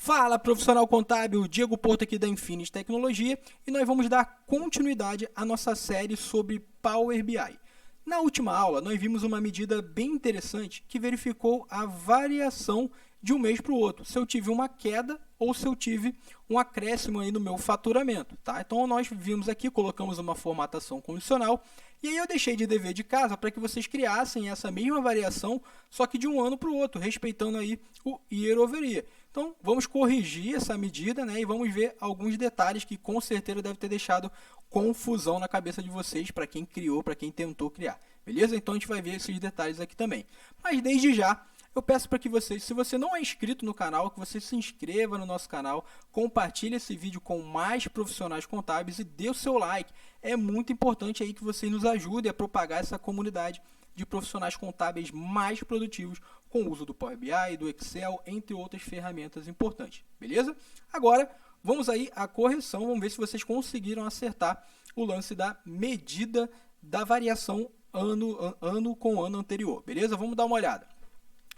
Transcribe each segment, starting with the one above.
Fala, profissional contábil, Diego Porto aqui da Infinity Tecnologia e nós vamos dar continuidade à nossa série sobre Power BI. Na última aula, nós vimos uma medida bem interessante que verificou a variação de um mês para o outro, se eu tive uma queda ou se eu tive um acréscimo aí no meu faturamento, tá? Então nós vimos aqui, colocamos uma formatação condicional e aí eu deixei de dever de casa para que vocês criassem essa mesma variação, só que de um ano para o outro, respeitando aí o year over year. Então vamos corrigir essa medida, né? E vamos ver alguns detalhes que com certeza deve ter deixado confusão na cabeça de vocês, para quem criou, para quem tentou criar, beleza? Então a gente vai ver esses detalhes aqui também. Mas desde já, eu peço para que vocês, se você não é inscrito no canal, que você se inscreva no nosso canal, compartilhe esse vídeo com mais profissionais contábeis e dê o seu like. É muito importante aí que vocês nos ajudem a propagar essa comunidade de profissionais contábeis mais produtivos com o uso do Power BI, do Excel, entre outras ferramentas importantes, beleza? Agora, vamos aí à correção, vamos ver se vocês conseguiram acertar o lance da medida da variação ano com ano anterior, beleza? Vamos dar uma olhada.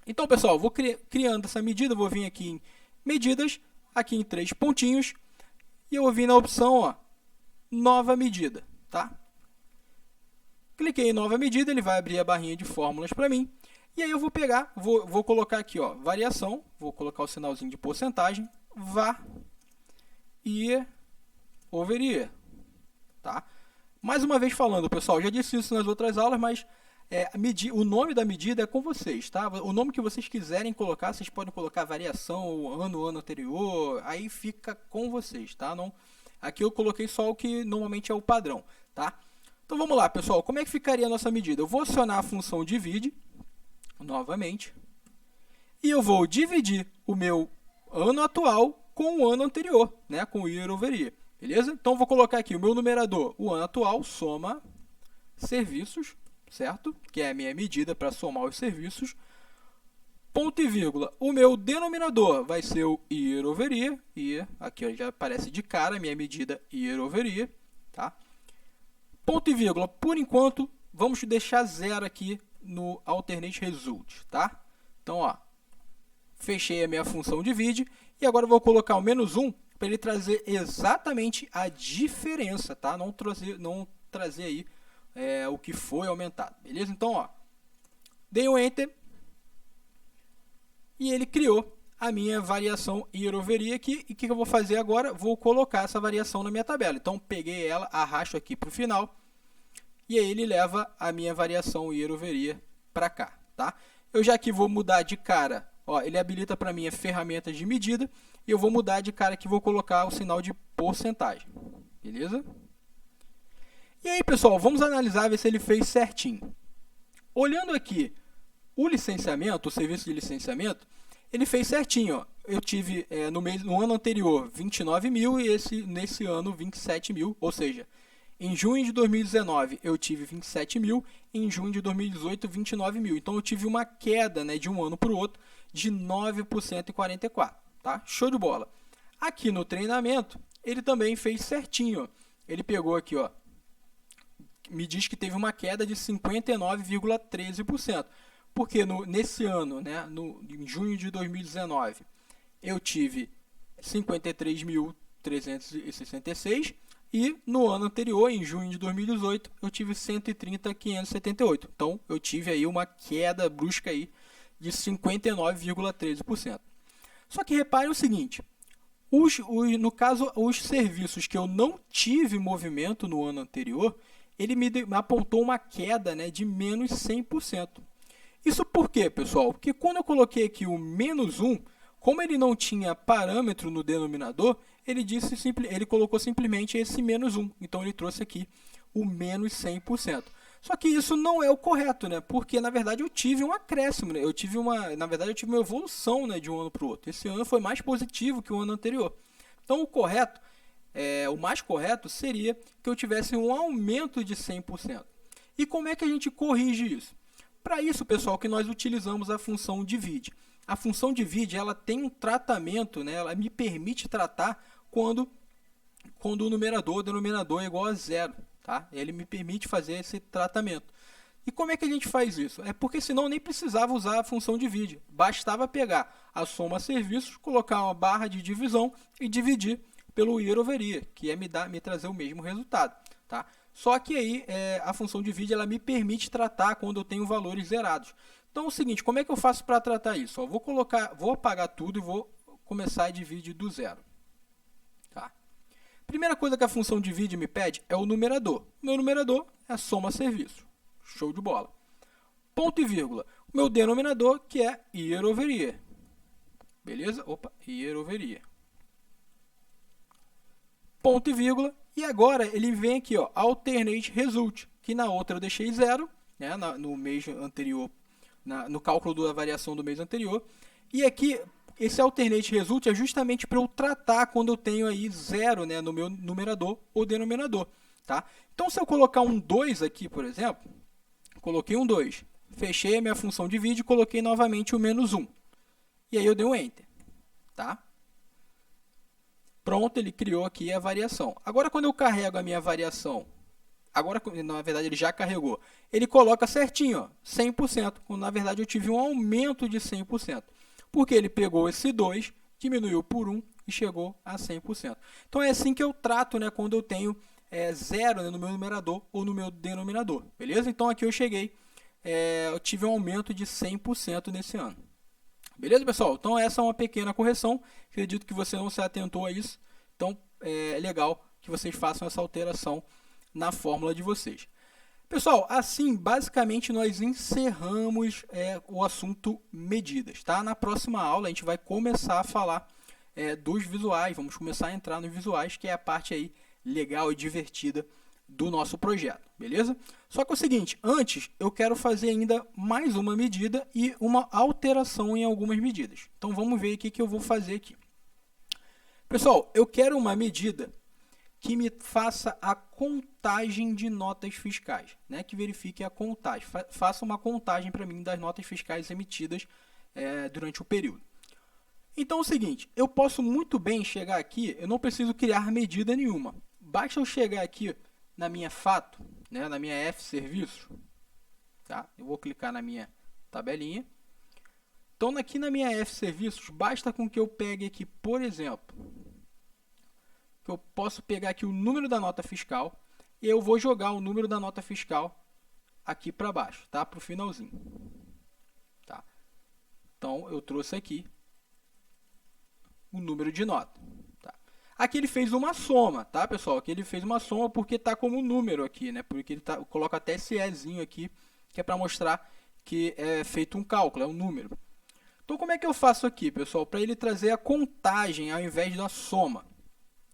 Então, pessoal, vou criando essa medida, vou vir aqui em medidas, aqui em 3 pontinhos, e eu vou vir na opção, ó, nova medida, tá? Cliquei em nova medida, ele vai abrir a barrinha de fórmulas para mim, e aí eu vou pegar, vou colocar aqui, ó, variação, vou colocar o sinalzinho de porcentagem, var, year over year, tá? Mais uma vez falando, pessoal, já disse isso nas outras aulas, mas o nome da medida é com vocês, tá? O nome que vocês quiserem colocar, vocês podem colocar variação, ano anterior, aí fica com vocês, tá? Não, aqui eu coloquei só o que normalmente é o padrão, tá? Então vamos lá, pessoal, como é que ficaria a nossa medida? Eu vou acionar a função divide, novamente, e eu vou dividir o meu ano atual com o ano anterior, né? Com o year over year, beleza? Então vou colocar aqui o meu numerador, o ano atual, soma serviços, certo? Que é a minha medida para somar os serviços. Ponto e vírgula. O meu denominador vai ser o year over year. E aqui ó, já aparece de cara a minha medida year over year. Tá? Ponto e vírgula. Por enquanto, vamos deixar zero aqui no alternate result. Tá? Então, ó, fechei a minha função divide. E agora eu vou colocar o menos 1 para ele trazer exatamente a diferença. Tá? Não trazer aí o que foi aumentado, beleza? Então, ó, dei um Enter e ele criou a minha variação year over year aqui. E o que eu vou fazer agora? Vou colocar essa variação na minha tabela. Então, peguei ela, arrasto aqui para o final e aí ele leva a minha variação year over year para cá, tá? Eu já aqui vou mudar de cara, ó, ele habilita para mim a ferramenta de medida e eu vou mudar de cara que vou colocar o sinal de porcentagem, beleza? E aí, pessoal, vamos analisar, ver se ele fez certinho. Olhando aqui o licenciamento, o serviço de licenciamento, ele fez certinho. Ó. Eu tive no ano anterior 29 mil e nesse ano 27 mil, ou seja, em junho de 2019 eu tive 27 mil, em junho de 2018 29 mil. Então eu tive uma queda, né, de um ano para o outro de 9% e 44%. Tá? Show de bola. Aqui no treinamento, ele também fez certinho. Ó. Ele pegou aqui, ó, me diz que teve uma queda de 59,13%. Porque nesse ano, né, em junho de 2019, eu tive 53.366 e no ano anterior, em junho de 2018, eu tive 130.578. Então, eu tive aí uma queda brusca aí de 59,13%. Só que reparem o seguinte, no caso, os serviços que eu não tive movimento no ano anterior, ele me apontou uma queda, né, de menos 100%. Isso por quê, pessoal? Porque quando eu coloquei aqui o menos 1, como ele não tinha parâmetro no denominador, ele colocou simplesmente esse menos 1. Então, ele trouxe aqui o menos 100%. Só que isso não é o correto, né? Porque, na verdade, eu tive um acréscimo. Né? Eu tive uma evolução, né, de um ano para o outro. Esse ano foi mais positivo que o ano anterior. Então, o mais correto seria que eu tivesse um aumento de 100%. E como é que a gente corrige isso? Para isso, pessoal, que nós utilizamos a função divide. A função divide, ela tem um tratamento, né? Ela me permite tratar quando o denominador é igual a zero. Tá? Ele me permite fazer esse tratamento. E como é que a gente faz isso? É porque senão nem precisava usar a função divide. Bastava pegar a soma serviços, colocar uma barra de divisão e dividir pelo year over year, que é me trazer o mesmo resultado. Tá? Só que aí a função divide ela me permite tratar quando eu tenho valores zerados. Então é o seguinte, como é que eu faço para tratar isso? Vou apagar tudo e vou começar a dividir do zero. Tá? Primeira coisa que a função divide me pede é o numerador. O meu numerador é a soma serviço. Show de bola. Ponto e vírgula. O meu denominador, que é year over year. Beleza? Opa, year over year. Ponto e vírgula. E agora ele vem aqui, ó, alternate result, que na outra eu deixei zero, né, no mês anterior, no cálculo da variação do mês anterior. E aqui, esse alternate result é justamente para eu tratar quando eu tenho aí zero, né, no meu numerador ou denominador. Tá? Então, se eu colocar um 2 aqui, por exemplo, coloquei um 2, fechei a minha função divide e coloquei novamente o menos 1. E aí eu dei um Enter. Tá? Pronto, ele criou aqui a variação. Agora, quando eu carrego a minha variação, agora, na verdade, ele já carregou, ele coloca certinho, ó, 100%, quando, na verdade, eu tive um aumento de 100%. Porque ele pegou esse 2, diminuiu por 1 e chegou a 100%. Então, é assim que eu trato, né, quando eu tenho zero, né, no meu numerador ou no meu denominador. Beleza? Então, aqui eu cheguei, eu tive um aumento de 100% nesse ano. Beleza, pessoal? Então, essa é uma pequena correção. Acredito que você não se atentou a isso. Então, é legal que vocês façam essa alteração na fórmula de vocês. Pessoal, assim, basicamente, nós encerramos o assunto medidas. Tá? Na próxima aula, a gente vai começar a falar dos visuais. Vamos começar a entrar nos visuais, que é a parte aí legal e divertida do nosso projeto, beleza? Só que é o seguinte, antes eu quero fazer ainda mais uma medida e uma alteração em algumas medidas. Então vamos ver o que eu vou fazer aqui. Pessoal, eu quero uma medida que me faça a contagem de notas fiscais, né? Que verifique a contagem, faça uma contagem para mim das notas fiscais emitidas durante o período. Então é o seguinte, eu posso muito bem chegar aqui, eu não preciso criar medida nenhuma. Basta eu chegar aqui na minha fato, né, na minha F serviço, tá? Eu vou clicar na minha tabelinha. Então, aqui na minha F serviços, basta com que eu pegue aqui, por exemplo, que eu posso pegar aqui o número da nota fiscal e eu vou jogar o número da nota fiscal aqui para baixo, tá? Para o finalzinho. Tá? Então, eu trouxe aqui o número de nota. Aqui ele fez uma soma, tá, pessoal? Aqui ele fez uma soma porque está como número aqui, né? Porque ele coloca até esse Ezinho aqui, que é para mostrar que é feito um cálculo, é um número. Então, como é que eu faço aqui, pessoal? Para ele trazer a contagem ao invés da soma.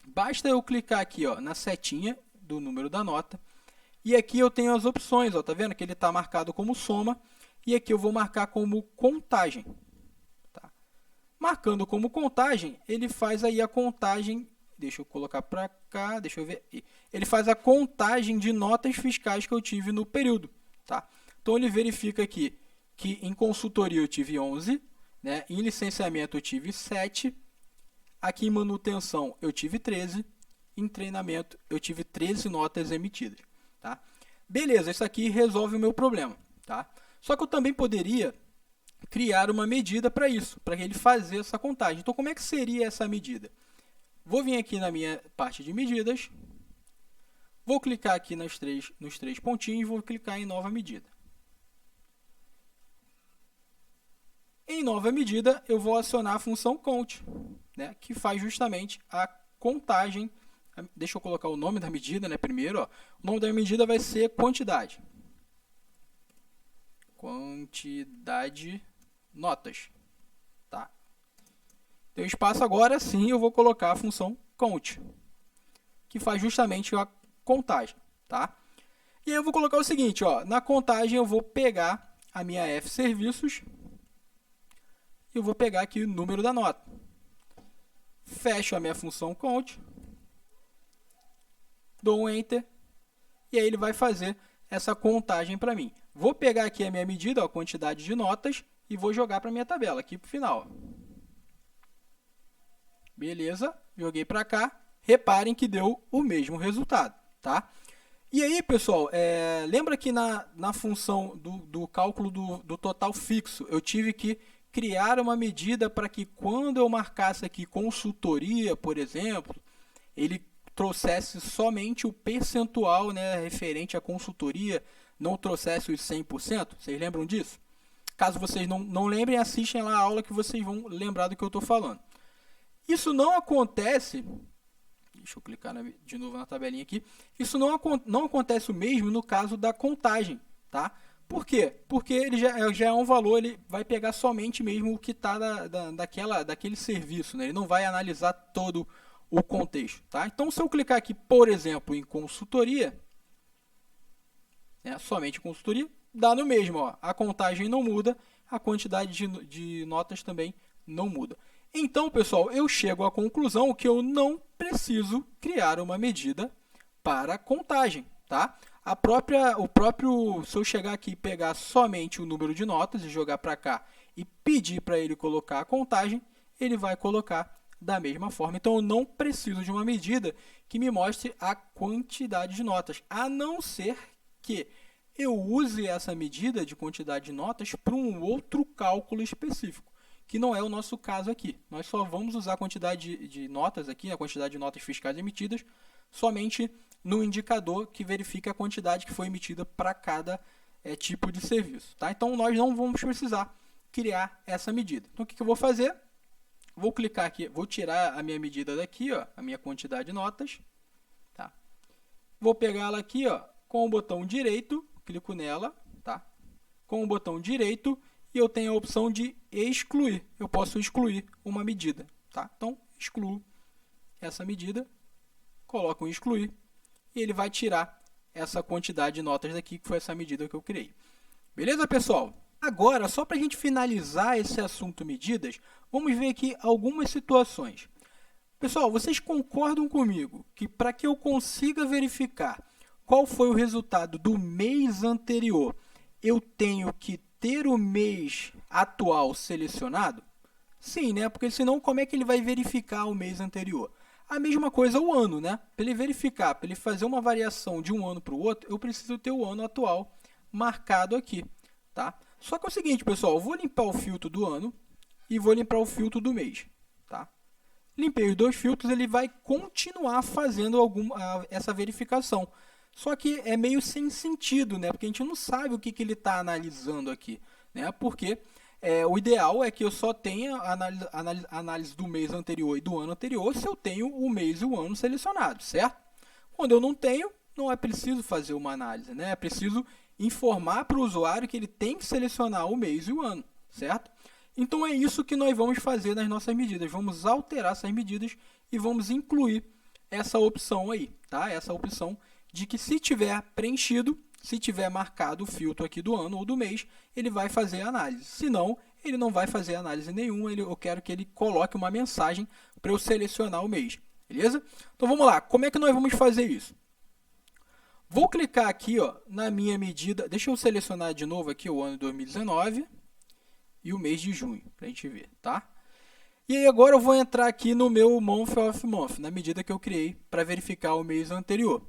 Basta eu clicar aqui, ó, na setinha do número da nota. E aqui eu tenho as opções, ó, tá vendo? Que ele está marcado como soma. E aqui eu vou marcar como contagem. Tá? Marcando como contagem, ele faz aí a contagem. Deixa eu colocar para cá, deixa eu ver. Ele faz a contagem de notas fiscais que eu tive no período. Tá? Então, ele verifica aqui que em consultoria eu tive 11, né? Em licenciamento eu tive 7, aqui em manutenção eu tive 13, em treinamento eu tive 13 notas emitidas. Tá? Beleza, isso aqui resolve o meu problema. Tá? Só que eu também poderia criar uma medida para isso, para ele fazer essa contagem. Então, como é que seria essa medida? Vou vir aqui na minha parte de medidas, vou clicar aqui nos três pontinhos e vou clicar em nova medida. Em nova medida, eu vou acionar a função count, né, que faz justamente a contagem. Deixa eu colocar o nome da medida, né, primeiro. Ó. O nome da medida vai ser quantidade. Quantidade notas. Tá? Tem espaço agora, sim, eu vou colocar a função count, que faz justamente a contagem. Tá? E aí eu vou colocar o seguinte, ó, na contagem eu vou pegar a minha F serviços e eu vou pegar aqui o número da nota. Fecho a minha função count, dou um Enter, e aí ele vai fazer essa contagem para mim. Vou pegar aqui a minha medida, a quantidade de notas, e vou jogar para a minha tabela, aqui para o final. Beleza, joguei para cá. Reparem que deu o mesmo resultado. Tá? E aí, pessoal, lembra que na função do cálculo do total fixo, eu tive que criar uma medida para que quando eu marcasse aqui consultoria, por exemplo, ele trouxesse somente o percentual, né, referente à consultoria, não trouxesse os 100%? Vocês lembram disso? Caso vocês não lembrem, assistem lá a aula que vocês vão lembrar do que eu estou falando. Isso não acontece... Deixa eu clicar de novo na tabelinha aqui. Isso não acontece o mesmo no caso da contagem, tá? Por quê? Porque ele já é um valor, ele vai pegar somente mesmo o que está daquele serviço, né? Ele não vai analisar todo o contexto, tá? Então, se eu clicar aqui, por exemplo, em consultoria, né, somente consultoria, dá no mesmo, ó. A contagem não muda, a quantidade de notas também não muda. Então, pessoal, eu chego à conclusão que eu não preciso criar uma medida para contagem, tá? Se eu chegar aqui e pegar somente o número de notas e jogar para cá e pedir para ele colocar a contagem, ele vai colocar da mesma forma. Então, eu não preciso de uma medida que me mostre a quantidade de notas, a não ser que eu use essa medida de quantidade de notas para um outro cálculo específico, que não é o nosso caso aqui. Nós só vamos usar a quantidade de notas aqui, a quantidade de notas fiscais emitidas, somente no indicador que verifica a quantidade que foi emitida para cada tipo de serviço, tá? Então, nós não vamos precisar criar essa medida. Então, o que eu vou fazer? Vou clicar aqui, vou tirar a minha medida daqui, ó, a minha quantidade de notas, tá? Vou pegar ela aqui, ó, com o botão direito, clico nela, tá? Com o botão direito, e eu tenho a opção de excluir. Eu posso excluir uma medida, tá? Então, excluo essa medida, coloco em excluir, e ele vai tirar essa quantidade de notas daqui, que foi essa medida que eu criei. Beleza, pessoal? Agora, só para a gente finalizar esse assunto medidas, vamos ver aqui algumas situações. Pessoal, vocês concordam comigo que para que eu consiga verificar qual foi o resultado do mês anterior, eu tenho que ter o mês atual selecionado? Sim, né? Porque senão como é que ele vai verificar o mês anterior? A mesma coisa o ano, né? Para ele verificar, para ele fazer uma variação de um ano para o outro, eu preciso ter o ano atual marcado aqui, tá? Só que é o seguinte, pessoal, eu vou limpar o filtro do ano e vou limpar o filtro do mês, tá? Limpei os dois filtros, ele vai continuar fazendo essa verificação. Só que é meio sem sentido, né? Porque a gente não sabe o que ele está analisando aqui, né? Porque o ideal é que eu só tenha análise do mês anterior e do ano anterior se eu tenho o mês e o ano selecionados, certo? Quando eu não tenho, não é preciso fazer uma análise, né? É preciso informar para o usuário que ele tem que selecionar o mês e o ano, certo? Então, é isso que nós vamos fazer nas nossas medidas. Vamos alterar essas medidas e vamos incluir essa opção aí, tá? Essa opção de que se tiver preenchido, se tiver marcado o filtro aqui do ano ou do mês, ele vai fazer a análise. Se não, ele não vai fazer análise nenhuma, eu quero que ele coloque uma mensagem para eu selecionar o mês, beleza? Então, vamos lá. Como é que nós vamos fazer isso? Vou clicar aqui, ó, na minha medida. Deixa eu selecionar de novo aqui o ano de 2019 e o mês de junho, para a gente ver, tá? E aí agora eu vou entrar aqui no meu month of month, na medida que eu criei para verificar o mês anterior.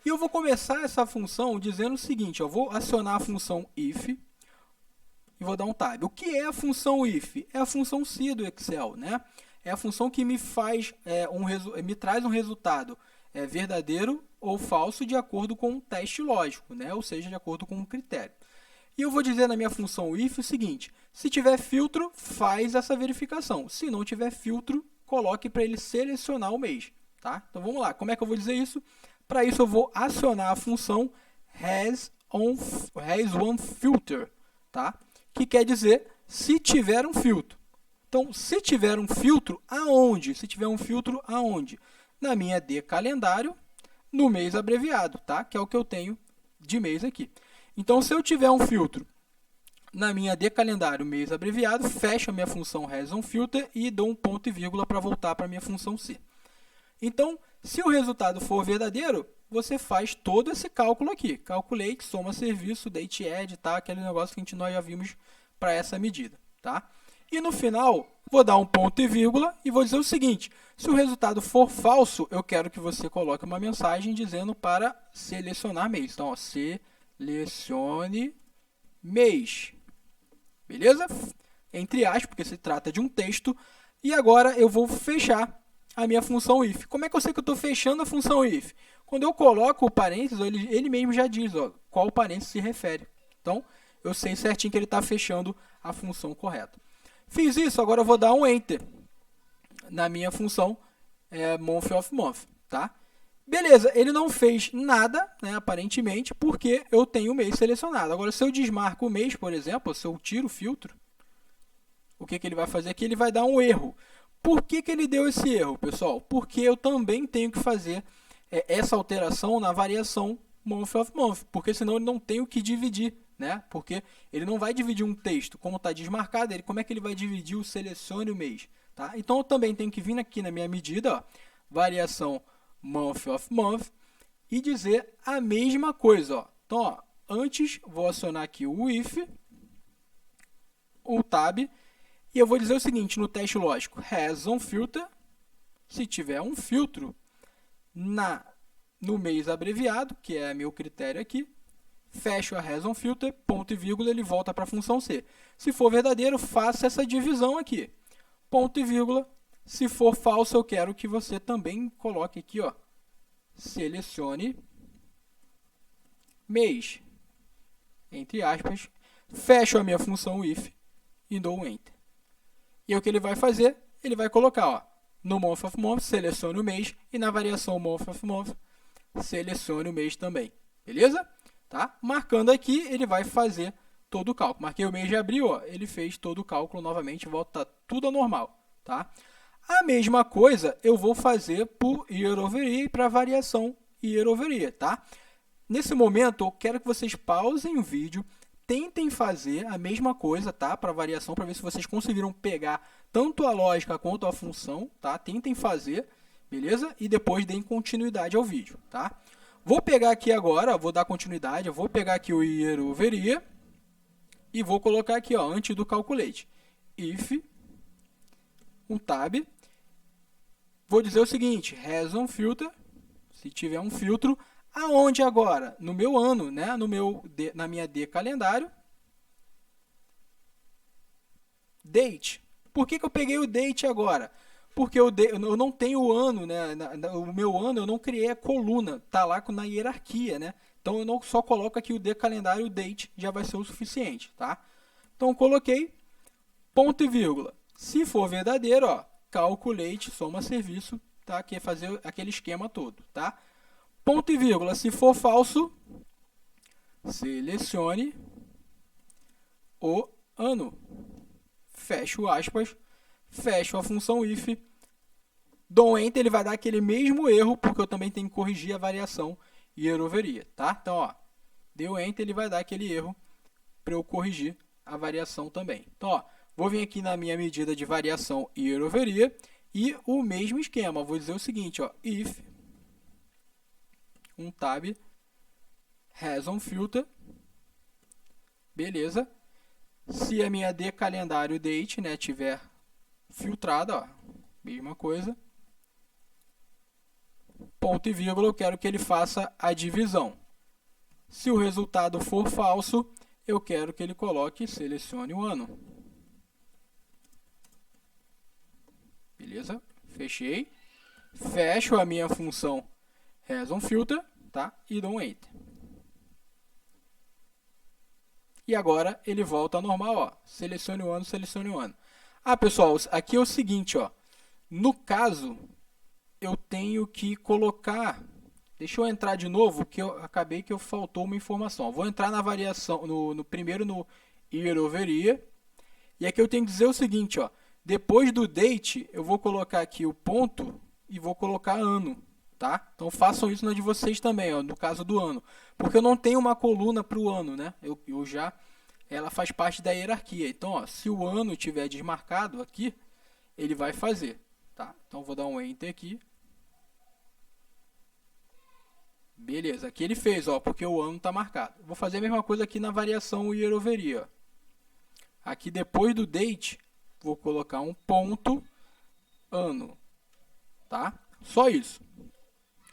E eu vou começar essa função dizendo o seguinte, eu vou acionar a função if e vou dar um tab. O que é a função if? É a função se do Excel, né? É a função que me traz um resultado verdadeiro ou falso de acordo com um teste lógico, né? Ou seja, de acordo com um critério. E eu vou dizer na minha função if o seguinte, se tiver filtro, faz essa verificação. Se não tiver filtro, coloque para ele selecionar o mês, tá? Então, vamos lá. Como é que eu vou dizer isso? Para isso, eu vou acionar a função hasOneFilter, tá? Que quer dizer se tiver um filtro. Então, se tiver um filtro, aonde? Se tiver um filtro, aonde? Na minha de calendário, no mês abreviado, tá? Que é o que eu tenho de mês aqui. Então, se eu tiver um filtro na minha de calendário, mês abreviado, fecho a minha função hasOneFilter e dou um ponto e vírgula para voltar para a minha função C. Então, se o resultado for verdadeiro, você faz todo esse cálculo aqui. Calculate, soma serviço, date add, tá? Aquele negócio que nós já vimos para essa medida, tá? E no final, vou dar um ponto e vírgula e vou dizer o seguinte: se o resultado for falso, eu quero que você coloque uma mensagem dizendo para selecionar mês. Então, ó, selecione mês. Beleza? Entre aspas, porque se trata de um texto. E agora eu vou fechar a minha função if. Como é que eu sei que eu estou fechando a função if? Quando eu coloco o parênteses, ele mesmo já diz ó, qual parênteses se refere. Então, eu sei certinho que ele está fechando a função correta. Fiz isso, agora eu vou dar um Enter na minha função month of month. Tá? Beleza, ele não fez nada, né, aparentemente, porque eu tenho o mês selecionado. Agora, se eu desmarco o mês, por exemplo, se eu tiro o filtro, o que ele vai fazer aqui? Ele vai dar um erro. Por que ele deu esse erro, pessoal? Porque eu também tenho que fazer essa alteração na variação month of month, porque senão ele não tem o que dividir, né? Porque ele não vai dividir um texto, como está desmarcado, como é que ele vai dividir o selecione o mês? Tá? Então, eu também tenho que vir aqui na minha medida, ó, variação month of month, e dizer a mesma coisa. Ó. Então, ó, antes, vou acionar aqui o if, o tab, e eu vou dizer o seguinte, no teste lógico, has on filter, se tiver um filtro no mês abreviado, que é meu critério aqui, fecho a has on filter, ponto e vírgula, ele volta para a função C. Se for verdadeiro, faça essa divisão aqui, ponto e vírgula. Se for falso, eu quero que você também coloque aqui, ó, selecione mês, entre aspas, fecho a minha função if e dou um Enter. E o que ele vai fazer? Ele vai colocar, ó, no month of month, selecione o mês, e na variação month of month, selecione o mês também. Beleza? Tá? Marcando aqui, ele vai fazer todo o cálculo. Marquei o mês de abril, ó, ele fez todo o cálculo novamente, volta tudo ao normal. Tá? A mesma coisa eu vou fazer por year over year para a variação year over year. Tá? Nesse momento, eu quero que vocês pausem o vídeo, tentem fazer a mesma coisa, tá? Para variação, para ver se vocês conseguiram pegar tanto a lógica quanto a função, tá? Tentem fazer, beleza? E depois deem continuidade ao vídeo, tá? Vou pegar aqui agora, vou dar continuidade, eu vou pegar aqui o year over year e vou colocar aqui, ó, antes do calculate, if, um tab, vou dizer o seguinte, has on filter, se tiver um filtro, aonde agora? No meu ano, né? Na minha D calendário. Date. Por que eu peguei o date agora? Porque eu não tenho o ano, né? O meu ano eu não criei a coluna, tá lá na hierarquia, né? Então eu não só coloco aqui o D calendário, o date já vai ser o suficiente, tá? Então coloquei ponto e vírgula. Se for verdadeiro, ó, calculate, soma serviço, tá? Que é fazer aquele esquema todo, tá? Ponto e vírgula, se for falso, selecione o ano. Fecho aspas, fecho a função if, dou Enter, ele vai dar aquele mesmo erro, porque eu também tenho que corrigir a variação year over year, tá? Então, ó, deu Enter, ele vai dar aquele erro para eu corrigir a variação também. Então, ó, vou vir aqui na minha medida de variação year over year e o mesmo esquema, vou dizer o seguinte, ó, if um tab, has on filter, beleza. Se a minha D calendário date, né, tiver filtrada, ó, mesma coisa, ponto e vírgula, eu quero que ele faça a divisão. Se o resultado for falso, eu quero que ele coloque, selecione o ano. Beleza? Fechei. Fecho a minha função has on filter, tá? E dou um Enter. E agora ele volta ao normal, ó. Selecione o ano, selecione o ano. Ah, pessoal, aqui é o seguinte, ó. No caso, eu tenho que colocar... Deixa eu entrar de novo, que eu acabei que faltou uma informação. Vou entrar na variação, primeiro no year over year. E aqui eu tenho que dizer o seguinte, ó. Depois do date, eu vou colocar aqui o ponto e vou colocar ano. Tá? Então façam isso na de vocês também, ó, no caso do ano. Porque eu não tenho uma coluna para o ano, né? Ela faz parte da hierarquia. Então, ó, se o ano estiver desmarcado aqui, ele vai fazer. Tá? Então vou dar um Enter aqui. Beleza, aqui ele fez, ó, porque o ano está marcado. Vou fazer a mesma coisa aqui na variação year over year. Aqui depois do date, vou colocar um ponto ano, tá? Só isso.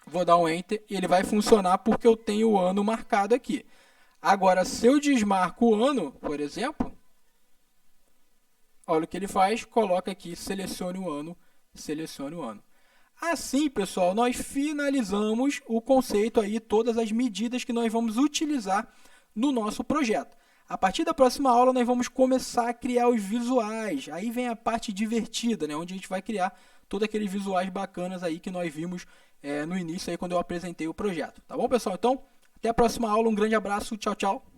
Vou dar um Enter e ele vai funcionar porque eu tenho o ano marcado aqui. Agora, se eu desmarco o ano, por exemplo, olha o que ele faz, coloca aqui, selecione o ano, selecione o ano. Assim, pessoal, nós finalizamos o conceito aí, todas as medidas que nós vamos utilizar no nosso projeto. A partir da próxima aula, nós vamos começar a criar os visuais. Aí vem a parte divertida, né? Onde a gente vai criar todos aqueles visuais bacanas aí que nós vimos no início, aí, quando eu apresentei o projeto. Tá bom, pessoal? Então, até a próxima aula. Um grande abraço. Tchau, tchau.